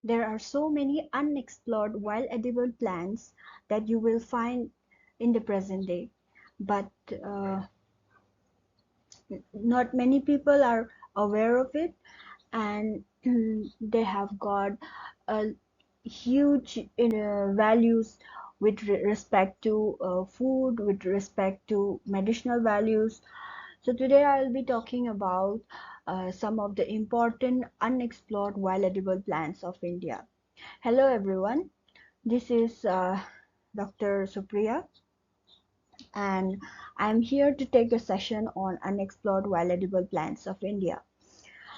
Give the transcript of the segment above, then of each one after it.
There are so many unexplored wild edible plants that you will find in the present day, but uh, not many people are aware of it, and they have got a huge values with respect to food, with respect to medicinal values. So today I'll be talking about some of the important unexplored wild edible plants of India. Hello everyone, this is Dr. Supriya, and I'm here to take a session on unexplored wild edible plants of India.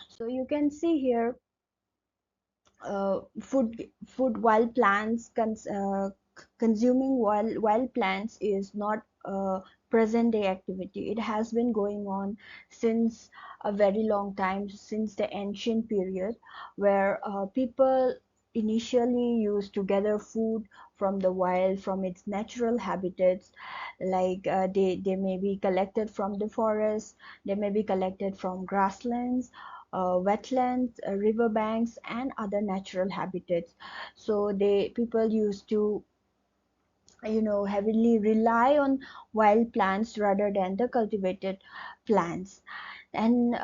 So you can see here food wild plants consuming wild plants is not a present day activity. It has been going on since a very long time, since the ancient period, where people initially used to gather food from the wild, from its natural habitats. Like they may be collected from the forest, they may be collected from grasslands, wetlands, riverbanks, and other natural habitats. So they people used to heavily rely on wild plants rather than the cultivated plants. And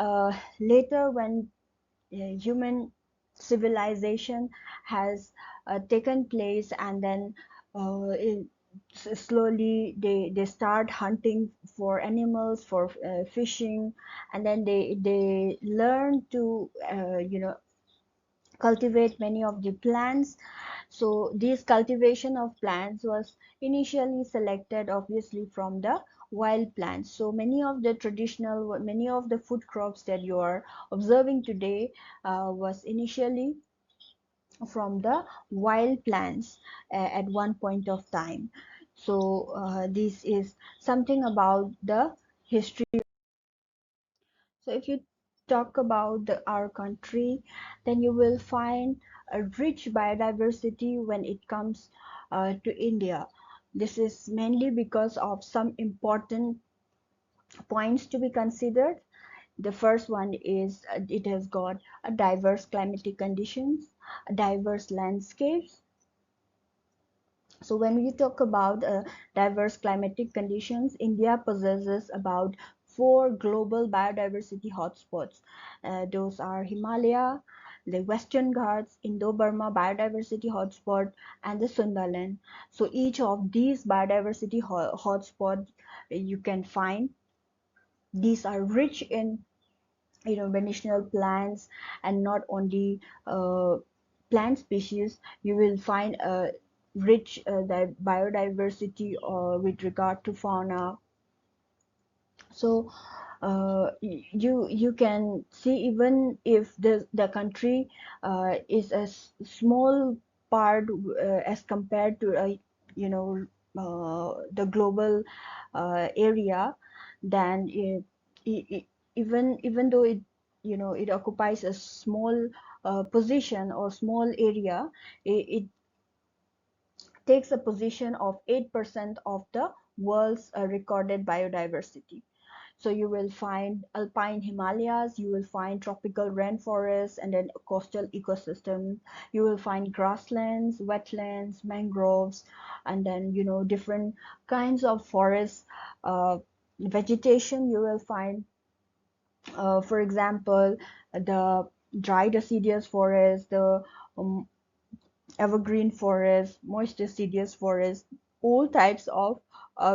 later, when human civilization has taken place, and then slowly they start hunting for animals, for fishing, and then they learn to cultivate many of the plants. So this cultivation of plants was initially selected obviously from the wild plants. So many of the food crops that you are observing today was initially from the wild plants at one point of time. So this is something about the history. So if you talk about our country, then you will find a rich biodiversity when it comes to India. This is mainly because of some important points to be considered. The first one is it has got a diverse climatic conditions, diverse landscapes. So when we talk about diverse climatic conditions, India possesses about four global biodiversity hotspots. Those are Himalaya, the Western Ghats, Indo-Burma biodiversity hotspot, and the Sundaland. So each of these biodiversity hotspots you can find. These are rich in medicinal plants, and not only plant species. You will find a rich biodiversity with regard to fauna. So you can see, even if the country is a small part as compared to you know the global area, then even though it occupies a small position or small area, it takes a position of 8% of the world's recorded biodiversity. So you will find alpine Himalayas, you will find tropical rainforests, and then coastal ecosystem. You will find grasslands, wetlands, mangroves, and then different kinds of forests, vegetation. You will find, for example, the dry deciduous forest, the um, evergreen forest, moist deciduous forest, all types of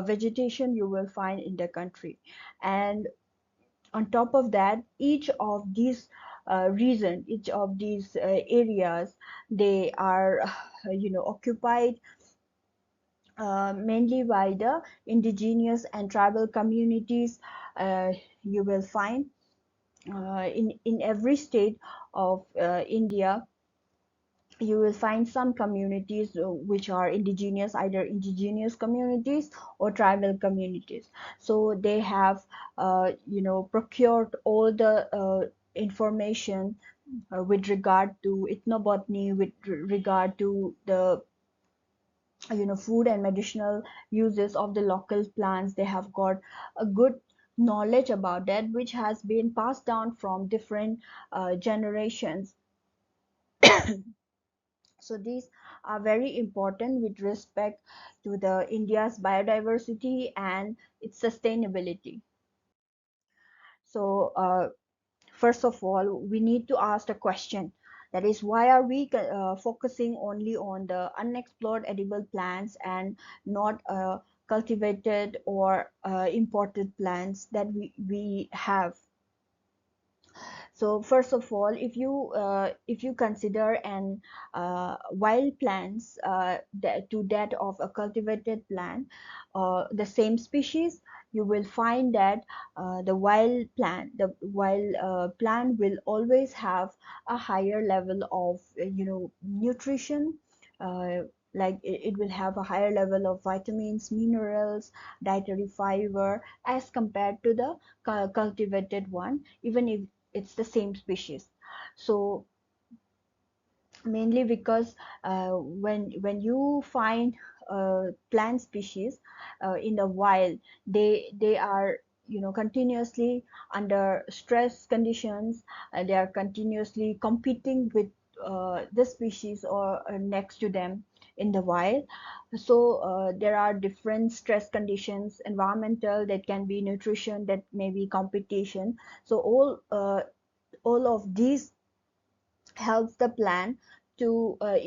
vegetation you will find in the country. And on top of that, each of these each of these areas, they are occupied mainly by the indigenous and tribal communities. You will find in every state of India, you will find some communities which are indigenous, either indigenous communities or tribal communities. So they have procured all the information with regard to ethnobotany, with regard to the food and medicinal uses of the local plants. They have got a good knowledge about that, which has been passed down from different generations. So these are very important with respect to the India's biodiversity and its sustainability. So first of all, we need to ask a question, that is, why are we focusing only on the unexplored edible plants and not cultivated or imported plants that we have? So first of all, if you consider an wild plants to that of a cultivated plant, the same species, you will find that the wild plant will always have a higher level of nutrition. Uh, like it will have a higher level of vitamins, minerals, dietary fiber as compared to the cultivated one, even if it's the same species. So mainly because when you find plant species in the wild, they are continuously under stress conditions. They are continuously competing with the species or next to them in the wild. So there are different stress conditions, environmental, that can be nutrition, that may be competition. So all of these helps the plant to uh,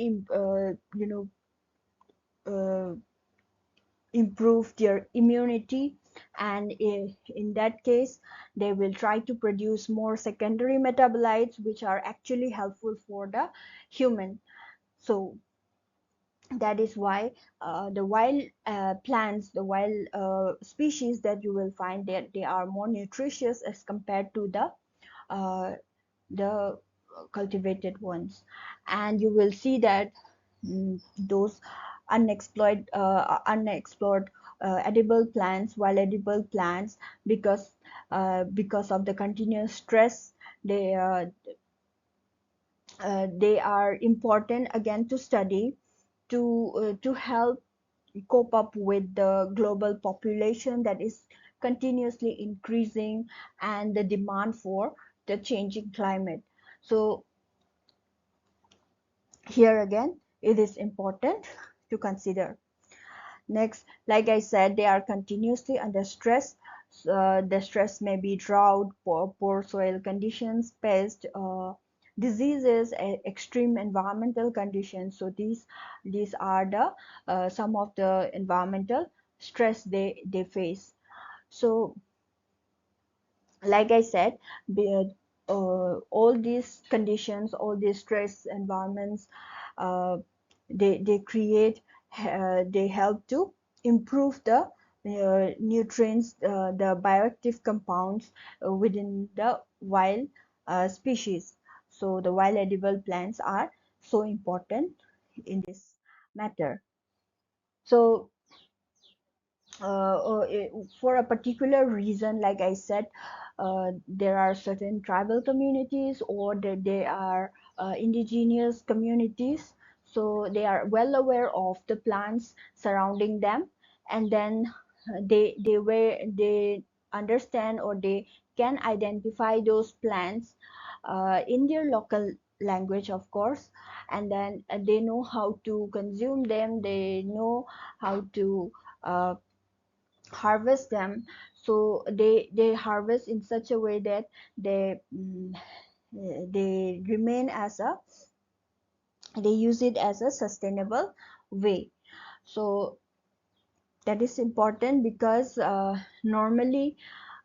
improve their immunity, and in that case they will try to produce more secondary metabolites which are actually helpful for the human. So that is why the wild plants, the wild species that you will find, that they are more nutritious as compared to uh, the cultivated ones. And you will see that those unexplored edible plants, wild edible plants, because of the continuous stress, they uh, they are important again to study, to help cope up with the global population that is continuously increasing, and the demand for the changing climate. So here again, it is important to consider. Next, like I said, they are continuously under stress. The stress may be drought, poor soil conditions, pest, diseases, extreme environmental conditions. So these are the some of the environmental stress they face. So like I said, all these conditions, all these stress environments, uh, they create, they help to improve the nutrients, the bioactive compounds within the wild species. So the wild edible plants are so important in this matter. So for a particular reason, like I said, there are certain tribal communities, or they are indigenous communities, so they are well aware of the plants surrounding them, and then they understand, or they can identify those plants in their local language, of course, and then they know how to consume them, they know how to uh, harvest them. So they harvest in such a way that they remain as a, they use it as a sustainable way. So that is important, because normally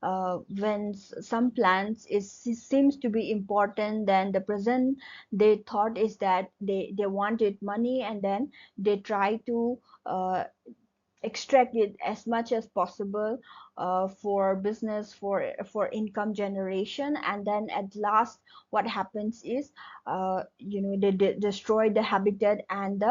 when some plants is seems to be important, then the present they thought is that they wanted money, and then they try to extract it as much as possible for business, for income generation, and then at last what happens is they destroy the habitat and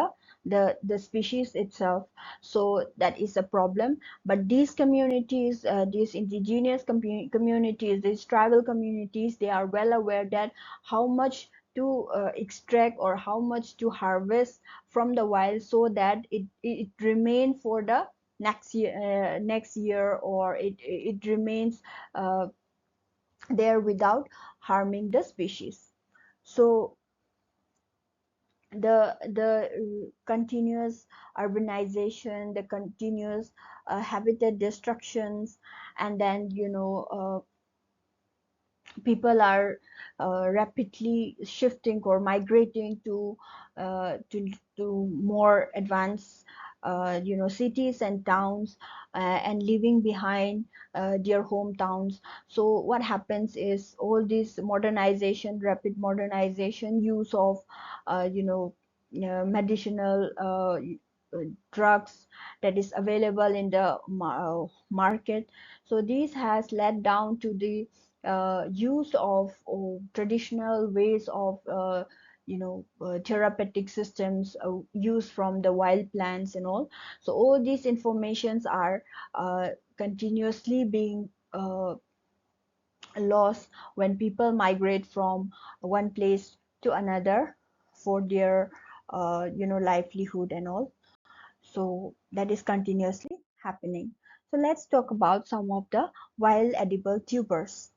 the species itself. So that is a problem. But these communities, these indigenous communities, these tribal communities, they are well aware that how much to extract, or how much to harvest from the wild, so that it remain for the next year, or it remains uh, there without harming the species. So the continuous urbanization, the continuous habitat destructions, and then people are rapidly shifting or migrating uh, to to more advanced cities and towns, and leaving behind their hometowns. So what happens is all this modernization, rapid modernization, use of medicinal drugs that is available in the market. So this has led down to the use of traditional ways of therapeutic systems used from the wild plants and all. So all these informations are continuously being lost when people migrate from one place to another for their livelihood and all. So that is continuously happening. So let's talk about some of the wild edible tubers.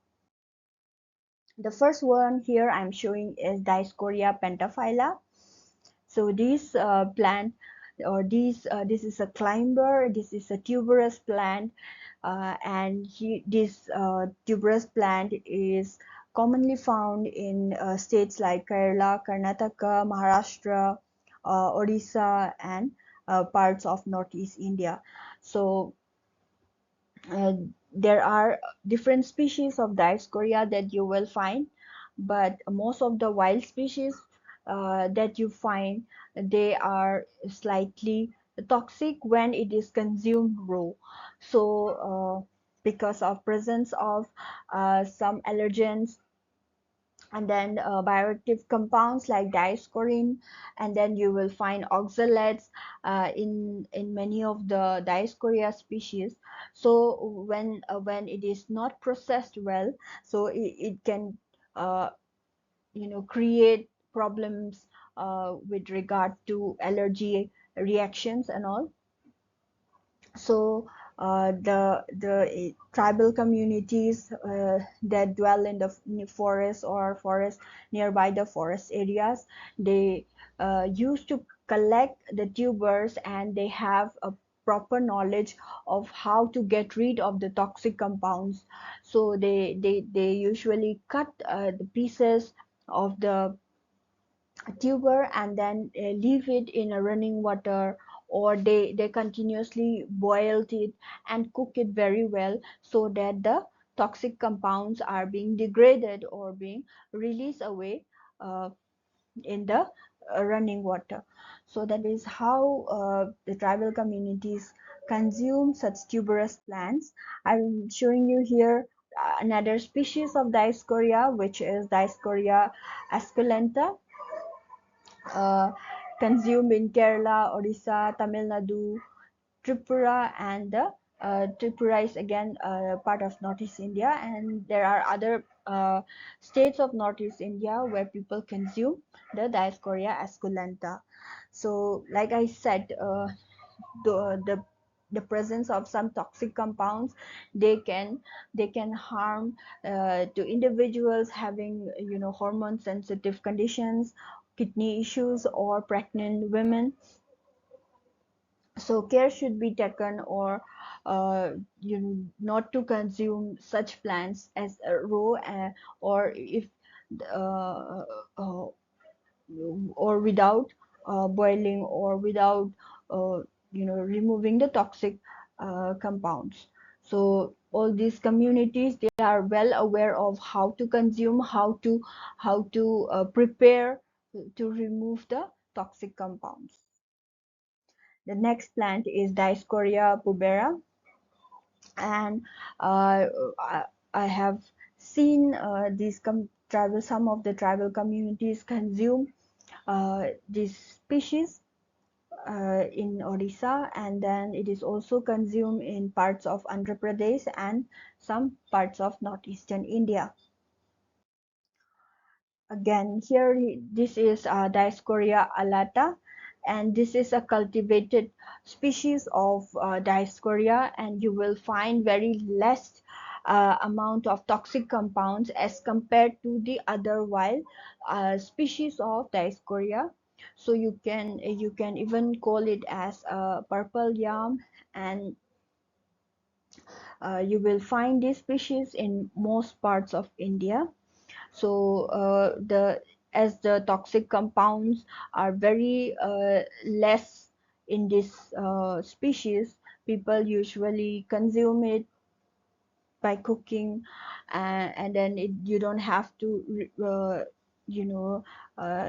The first one here I'm showing is Dioscorea pentaphylla. So this plant, or this is a climber, this is a tuberous plant, and this tuberous plant is commonly found in states like Kerala, Karnataka, Maharashtra, Odisha, and parts of Northeast India. So uh, there are different species of Dioscorea that you will find, but most of the wild species that you find, they are slightly toxic when it is consumed raw. So because of presence of some allergens, and then bioactive compounds like diascorin, and then you will find oxalates in many of the Dioscorea species. So when it is not processed well, so it can uh, create problems with regard to allergy reactions and all. So the tribal communities that dwell in the forest or forest nearby the forest areas, they used to collect the tubers, and they have a proper knowledge of how to get rid of the toxic compounds. So they usually cut the pieces of the tuber, and then leave it in a running water, or they continuously boiled it and cook it very well, so that the toxic compounds are being degraded or being released away uh, in the running water. So that is how the tribal communities consume such tuberous plants. I'm showing you here another species of Dioscorea, which is Dioscorea esculenta, uh, consumed in Kerala, Odisha, Tamil Nadu, Tripura, and Tripura is again part of Northeast India, and there are other states of Northeast India where people consume the Dioscorea esculenta. So, like I said, the presence of some toxic compounds, they can harm to individuals having hormone sensitive conditions, kidney issues, or pregnant women. So care should be taken, or not to consume such plants as raw, or if uh, uh, or without boiling, or without removing the toxic compounds. So all these communities, they are well aware of how to consume, how to prepare to remove the toxic compounds. The next plant is Dioscorea pubera, and uh, I have seen these tribal some of the tribal communities consume this species in Odisha, and then it is also consumed in parts of Andhra Pradesh and some parts of northeastern India. Again, here this is Dioscorea alata, and this is a cultivated species of Dioscorea, and you will find very less amount of toxic compounds as compared to the other wild species of Dioscorea. So you can even call it as a purple yam, and you will find this species in most parts of India. So the as the toxic compounds are very less in this species, people usually consume it by cooking, and then you don't have to you know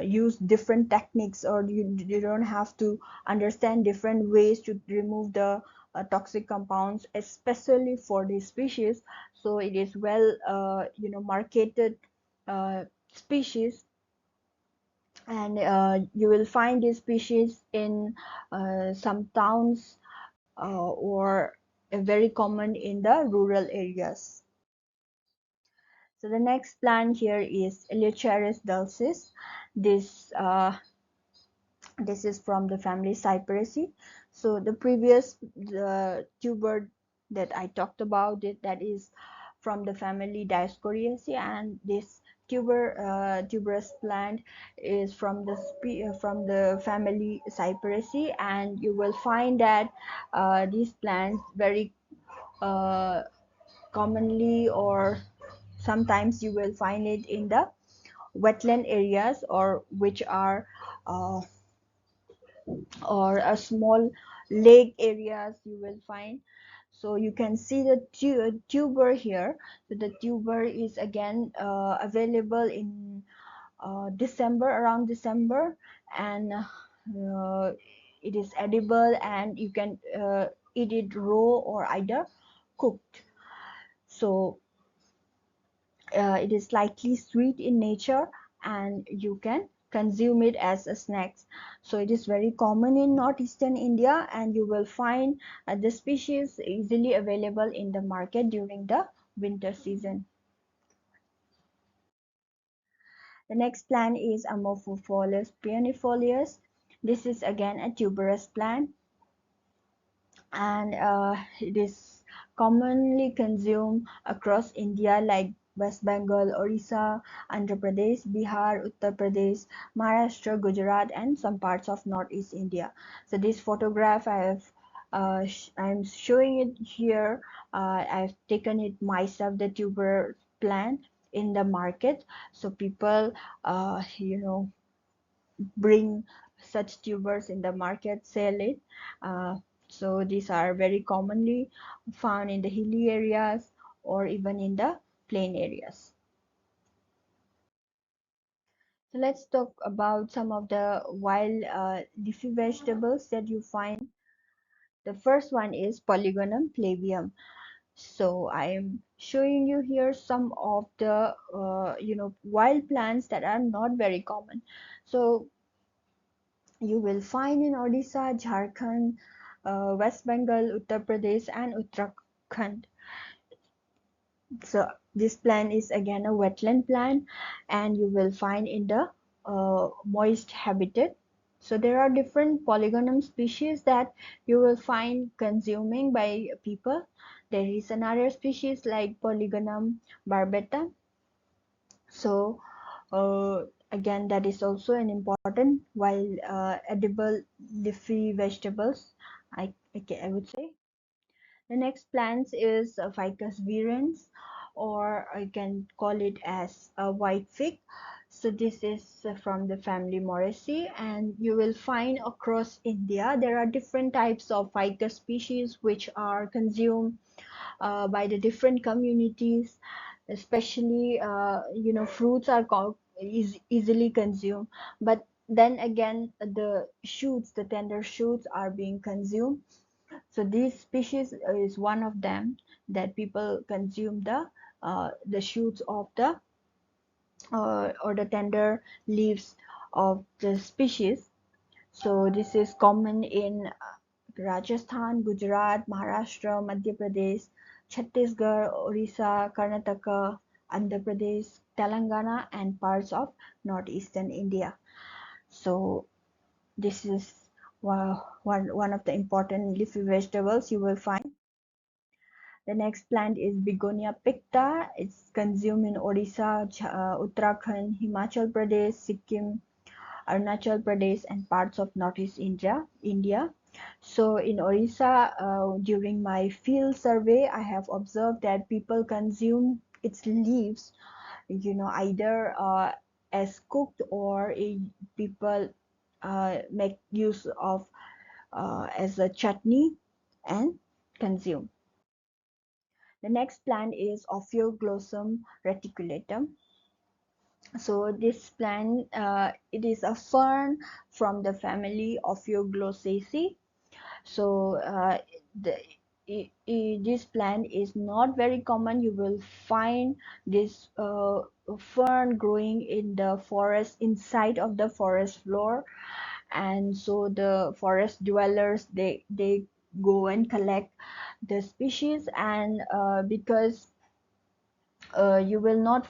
use different techniques, or you don't have to understand different ways to remove the toxic compounds, especially for this species. So it is well marketed species, and you will find this species in some towns, or very common in the rural areas. So the next plant here is Eleocharis dulcis. This this is from the family Cyperaceae. So the tuber that I talked about, that is from the family Dioscoriaceae, and this tuberous plant is from the family Cyperaceae, and you will find that these plants very uh, commonly, or sometimes you will find it in the wetland areas, or which are uh, or a small lake areas you will find. So you can see the tuber here. So the tuber is again available in December, around December, and it is edible, and you can eat it raw or either cooked. So it is slightly sweet in nature, and you can consume it as a snack. So it is very common in northeastern India, and you will find the species easily available in the market during the winter season. The next plant is Amorphophallus perennifoliosus. This is again a tuberous plant, and it is commonly consumed across India, like West Bengal, Orissa, Andhra Pradesh, Bihar, Uttar Pradesh, Maharashtra, Gujarat, and some parts of Northeast India. So this photograph I'm showing it here. I've taken it myself, the tuber plant in the market. So people, bring such tubers in the market, sell it. Uh, so these are very commonly found in the hilly areas, or even in the plain areas. So let's talk about some of the wild leafy vegetables that you find. The first one is Polygonum flavium. So I am showing you here some of the wild plants that are not very common. So you will find in Odisha, Jharkhand, West Bengal, Uttar Pradesh, and Uttarakhand. So this plant is again a wetland plant, and you will find in the moist habitat. So there are different Polygonum species that you will find consuming by people. There is another species like Polygonum barbata. So again, that is also an important while edible leafy vegetables, I would say. The next plant is Ficus virens, or I can call it as a white fig. So this is from the family Moraceae, and you will find across India there are different types of ficus species which are consumed by the different communities. Especially fruits are easily consumed, but then again the tender shoots are being consumed. So this species is one of them, that people consume the shoots of the or the tender leaves of the species. So this is common in Rajasthan, Gujarat, Maharashtra, Madhya Pradesh, Chhattisgarh, Orissa, Karnataka, Andhra Pradesh, Telangana, and parts of northeastern India. So this is one of the important leafy vegetables you will find. The next plant is Begonia picta. It's consumed in Odisha, Uttarakhand, Himachal Pradesh, Sikkim, Arunachal Pradesh, and parts of Northeast India. So in Orissa, during my field survey, I have observed that people consume its leaves, either as cooked, or people make use of as a chutney and consume. The next plant is Ophioglossum reticulatum. So this plant, it is a fern from the family Ophioglossacea. So the, this plant is not very common. You will find this fern growing in the forest, inside of the forest floor, and so the forest dwellers, they go and collect the species, and because you will not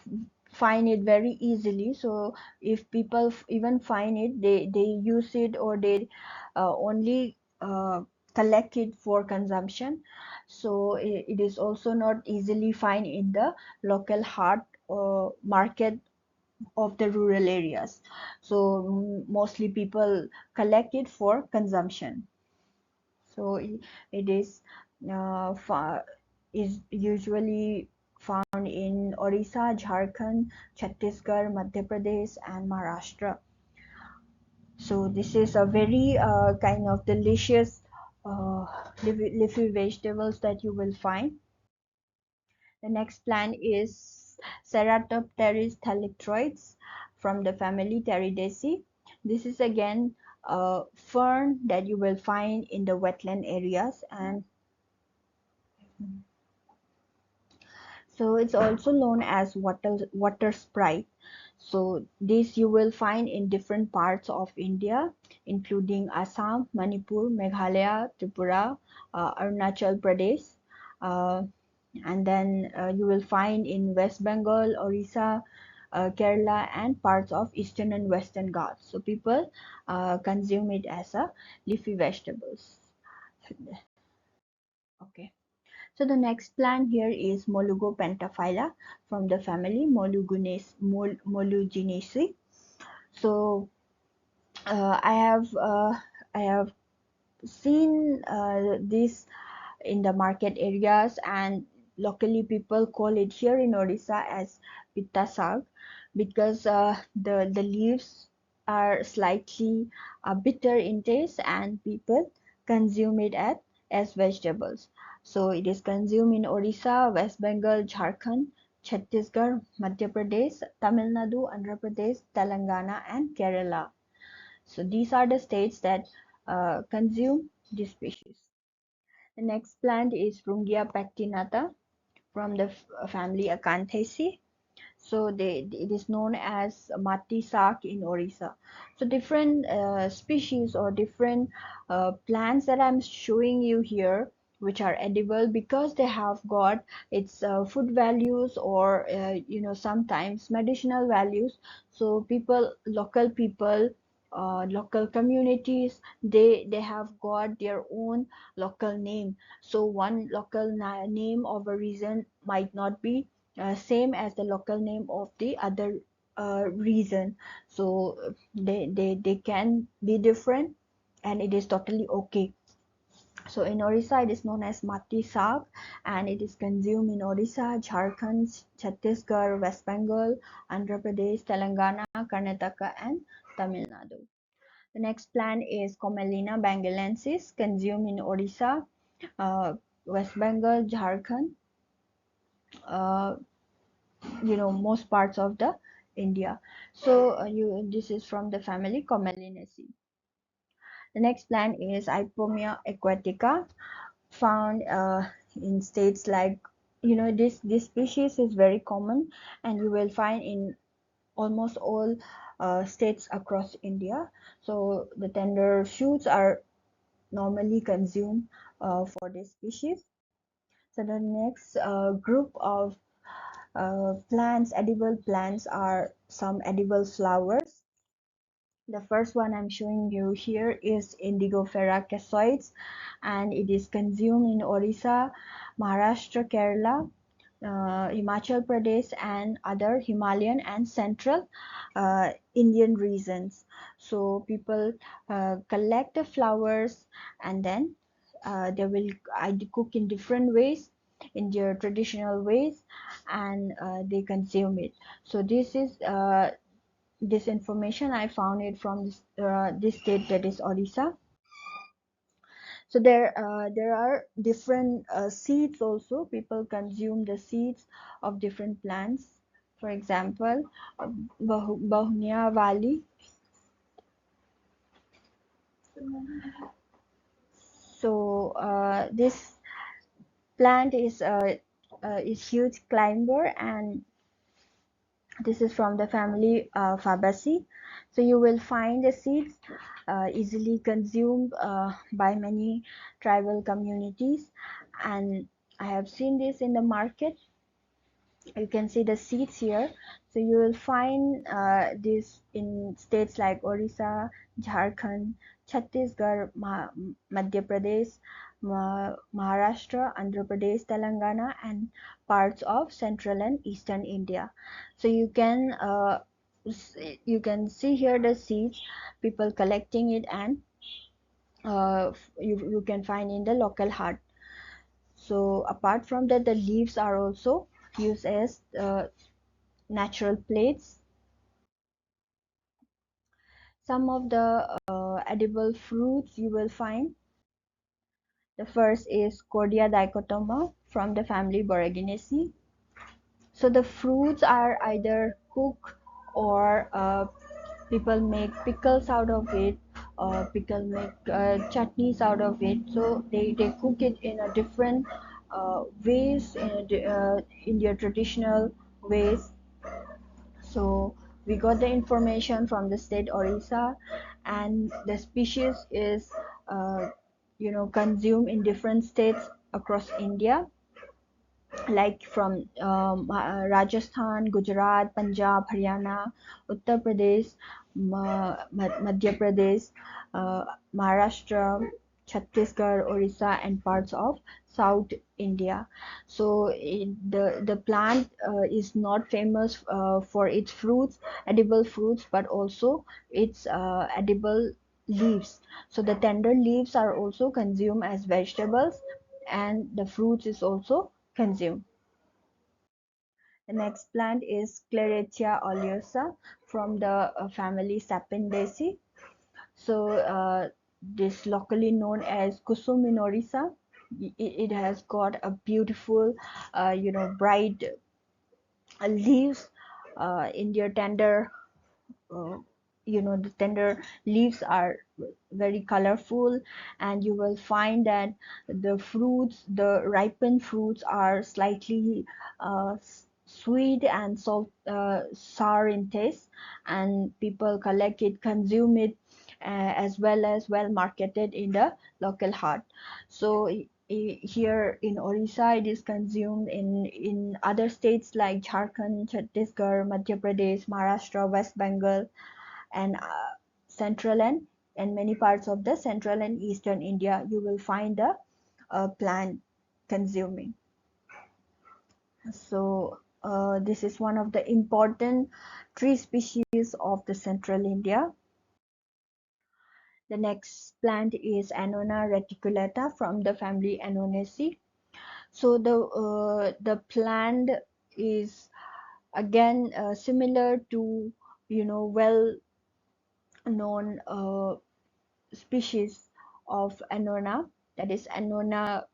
find it very easily. So if people even find it, they use it, or they only collect it for consumption. So it is also not easily find in the local hard market of the rural areas. So mostly people collect it for consumption. So it is usually found in Orissa, Jharkhand, Chhattisgarh, Madhya Pradesh, and Maharashtra. So this is a very kind of delicious uh, leafy vegetables that you will find. The next plant is Ceratopteris thalictroides from the family Pteridaceae. This is again a fern that you will find in the wetland areas, and so it's also known as water sprite. So this you will find in different parts of India, including Assam, Manipur, Meghalaya, Tripura, Arunachal Pradesh, uh, and then you will find in West Bengal, Orissa, Kerala, and parts of eastern and western Ghats. So people consume it as a leafy vegetables. Okay. So the next plant here is Molugo pentaphylla from the family Moluginaceae. So I have seen this in the market areas, and locally people call it here in Odisha as pitta sag, because the leaves are slightly bitter in taste, and people consume it as vegetables. So it is consumed in Odisha, West Bengal, Jharkhand, Chhattisgarh, Madhya Pradesh, Tamil Nadu, Andhra Pradesh, Telangana, and Kerala. So these are the states that consume this species. The next plant is Rungia pectinata from the family Acanthaceae. So it is known as mati sak in Orissa. So different species or different plants that I'm showing you here, which are edible because they have got its food values, or sometimes medicinal values. So local people, local communities, they have got their own local name. So one local name of a region might not be same as the local name of the other region. So they can be different, and it is totally okay. So in Orissa, it is known as mati sak, and it is consumed in Orissa, Jharkhand, Chhattisgarh, West Bengal, Andhra Pradesh, Telangana, Karnataka, and Tamil Nadu. The next plant is Commelina bengalensis, consumed in Orissa, West Bengal, Jharkhand, uh, most parts of the India. So this is from the family Commelinaceae. The next plant is Ipomia aquatica, found in states like, this species is very common, and you will find in almost all states across India. So the tender shoots are normally consumed for this species. So the next group of plants, edible plants, are some edible flowers. The first one I'm showing you here is Indigofera cassoides, and it is consumed in Orissa, Maharashtra, Kerala. Himachal Pradesh and other Himalayan and central Indian regions. So people collect the flowers, and then they will either cook in different ways, in their traditional ways, and they consume it. So this information I found it from this state, that is Odisha. So there are different seeds also. People consume the seeds of different plants. For example, Bahunia Valley. So this plant is huge climber, and this is from the family Fabaceae. So you will find the seeds easily consumed by many tribal communities, and I have seen this in the market. You can see the seeds here. So you will find this in states like Orissa, Jharkhand, Chhattisgarh, Madhya Pradesh, Maharashtra, Andhra Pradesh, Telangana, and parts of central and eastern India. So you can see here the seeds, people collecting it, and you can find in the local hut. So apart from that, the leaves are also used as natural plates. Some of the edible fruits you will find. The first is Cordia dichotoma from the family Boraginaceae. So the fruits are either cooked, or people make pickles out of it, or people make chutneys out of it. So they cook it in a different ways, in their traditional ways. So we got the information from the state Orissa, and the species is consumed in different states across India, like from Rajasthan, Gujarat, Punjab, Haryana, Uttar Pradesh, Madhya Pradesh, uh, Maharashtra, Chhattisgarh, Orissa, and parts of South India. So the plant is not famous for its fruits, edible fruits, but also its edible leaves. So the tender leaves are also consumed as vegetables, and the fruits is also consumed. The next plant is Clericia oleosa from the family Sapindaceae. So this locally known as Kusum minorisa. It has got a beautiful, bright leaves in their tender. Uh, the tender leaves are very colorful, and you will find that the ripened fruits are slightly sweet and sour in taste, and people collect it, consume it, as well marketed in the local hut. So here in Orissa, it is consumed in other states like Jharkhand, Chhattisgarh, Madhya Pradesh, Maharashtra, West Bengal, and central and many parts of the central and eastern India. You will find the plant consuming. So this is one of the important tree species of the central India. The next plant is Annona reticulata from the family Annonaceae. So the plant is again similar to well known species of Annona, that is Annona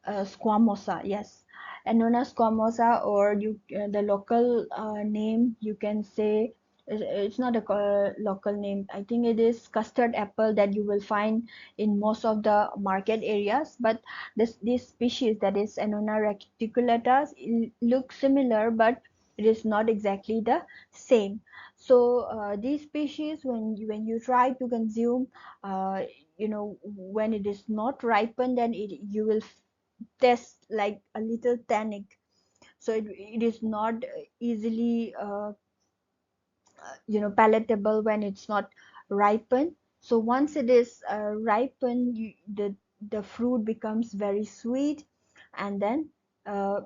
squamosa. Yes, Annona squamosa, or the local name you can say, it's not a local name. I think it is custard apple that you will find in most of the market areas. But this species, that is Annona reticulata, looks similar, but it is not exactly the same. So these species, when you try to consume, uh, when it is not ripened, then you will taste like a little tannic. So it is not easily palatable when it's not ripened. So once it is ripened, the fruit becomes very sweet, and then uh,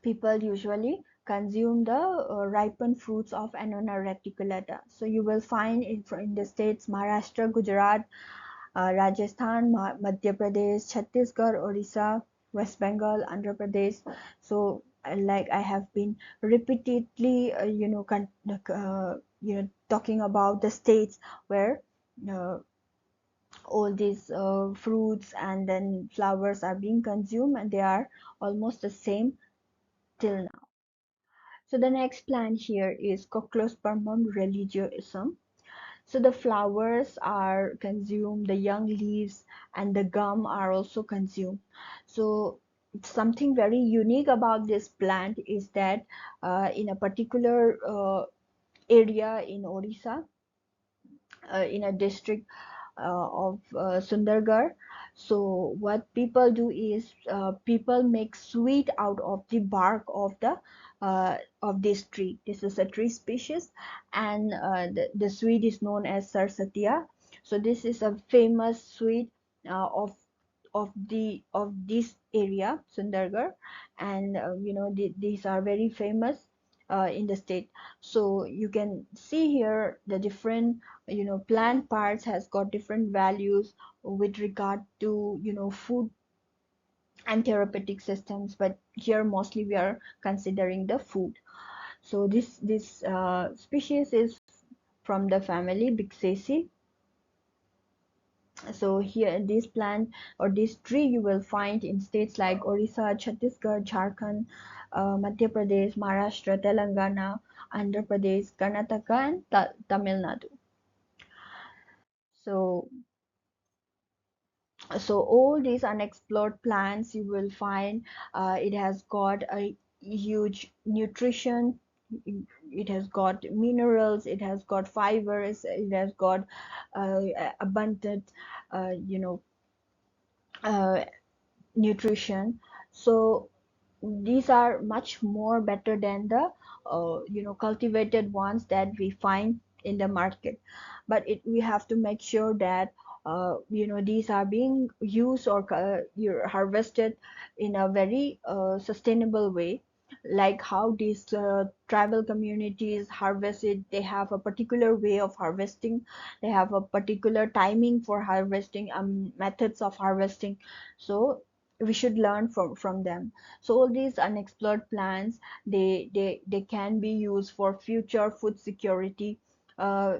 people usually consume the ripened fruits of Annona reticulata. So you will find in the states Maharashtra, Gujarat, Rajasthan, Madhya Pradesh, Chhattisgarh, Orissa, West Bengal, Andhra Pradesh. So like I have been repeatedly, talking about the states where uh, all these fruits and then flowers are being consumed, and they are almost the same till now. So the next plant here is Cochlospermum religiosum. So the flowers are consumed, the young leaves and the gum are also consumed. So something very unique about this plant is that in a particular area in Orissa, in a district of Sundargarh. So what people do is people make sweet out of the bark of this tree. This is a tree species, and the sweet is known as Sarsatia. So this is a famous sweet of this area, Sundargarh, and these are very famous in the state. So you can see here the different plant parts has got different values with regard to food and therapeutic systems, but here mostly we are considering the food. So this species is from the family Bixaceae. So here this plant or this tree you will find in states like Orissa, Chhattisgarh, Jharkhand, Madhya Pradesh, Maharashtra, Telangana, Andhra Pradesh, Karnataka, and Tamil Nadu. So all these unexplored plants you will find it has got a huge nutrition, it has got minerals, it has got fibers, it has got abundant uh, you know uh, nutrition. So these are much more better than the cultivated ones that we find in the market, but we have to make sure that these are being used or you're harvested in a very sustainable way, like how these tribal communities harvest it. They have a particular way of harvesting, they have a particular timing for harvesting, methods of harvesting. So we should learn from them. So all these unexplored plants, they can be used for future food security uh,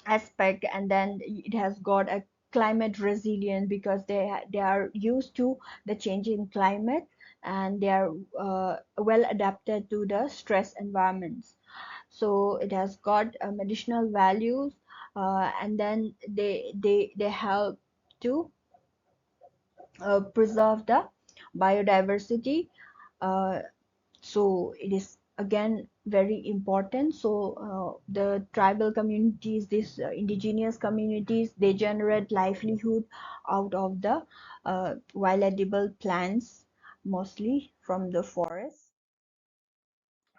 aspect, and then it has got a climate resilience because they are used to the changing climate, and they are well adapted to the stress environments. So it has got medicinal values, and then they help to preserve the biodiversity. uh, so it is again very important. So the tribal communities, these indigenous communities, they generate livelihood out of the wild edible plants, mostly from the forest.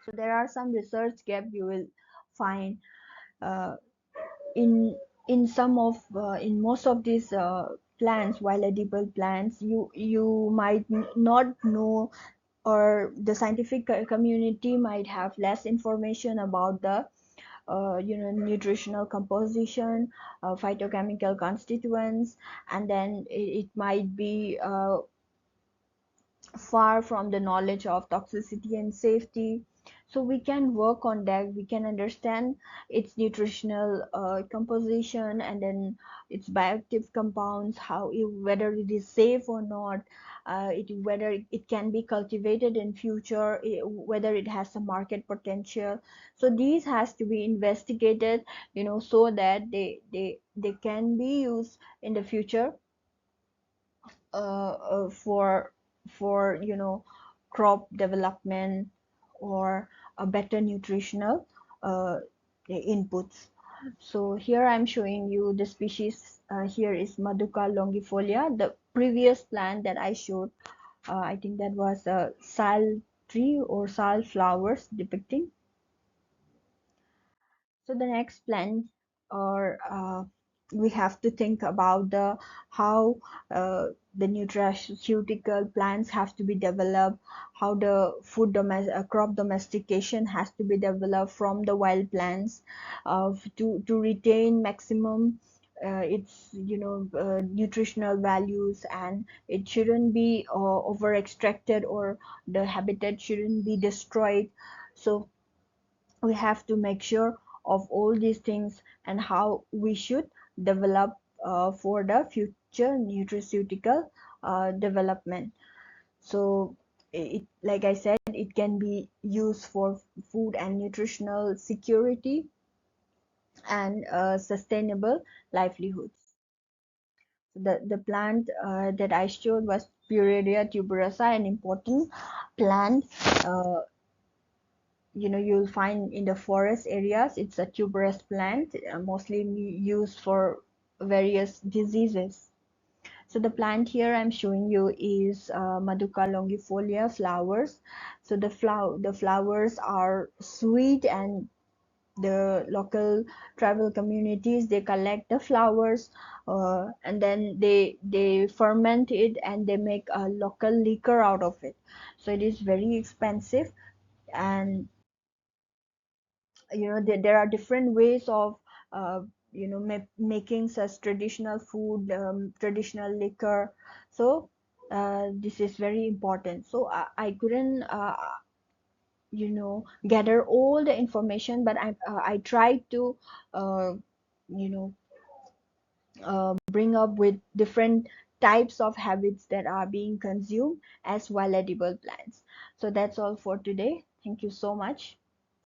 So there are some research gap you will find uh, in some of in most of these plants, wild edible plants. You might not know, or the scientific community might have less information about the nutritional composition, phytochemical constituents, and then it might be far from the knowledge of toxicity and safety. So we can work on that, we can understand its nutritional composition, and then its bioactive compounds, whether it is safe or not, whether it can be cultivated in future, whether it has a market potential. So these has to be investigated, so that they can be used in the future for crop development or a better nutritional uh, inputs. So here I'm showing you the species. Here is Maduka longifolia. The previous plant that I showed, I think that was a sal tree or sal flowers depicting. So the next plant or we have to think about the how the nutraceutical plants have to be developed, how the crop domestication has to be developed from the wild plants to retain maximum its nutritional values, and it shouldn't be over extracted, or the habitat shouldn't be destroyed. So we have to make sure of all these things and how we should develop for the future nutraceutical development. So like I said, it can be used for food and nutritional security and sustainable livelihoods. The plant that I showed was Pureria tuberosa, an important plant. uh, you'll find in the forest areas. It's a tuberous plant, mostly used for various diseases. So the plant here I'm showing you is Maduka longifolia flowers. So the flowers are sweet, and the local tribal communities, they collect the flowers, and then they ferment it, and they make a local liquor out of it. So it is very expensive, and there are different ways of uh, making such traditional food, traditional liquor. So this is very important. So I couldn't gather all the information, but I tried to uh, you know bring up with different types of habits that are being consumed as wild edible plants. So that's all for today. Thank you so much.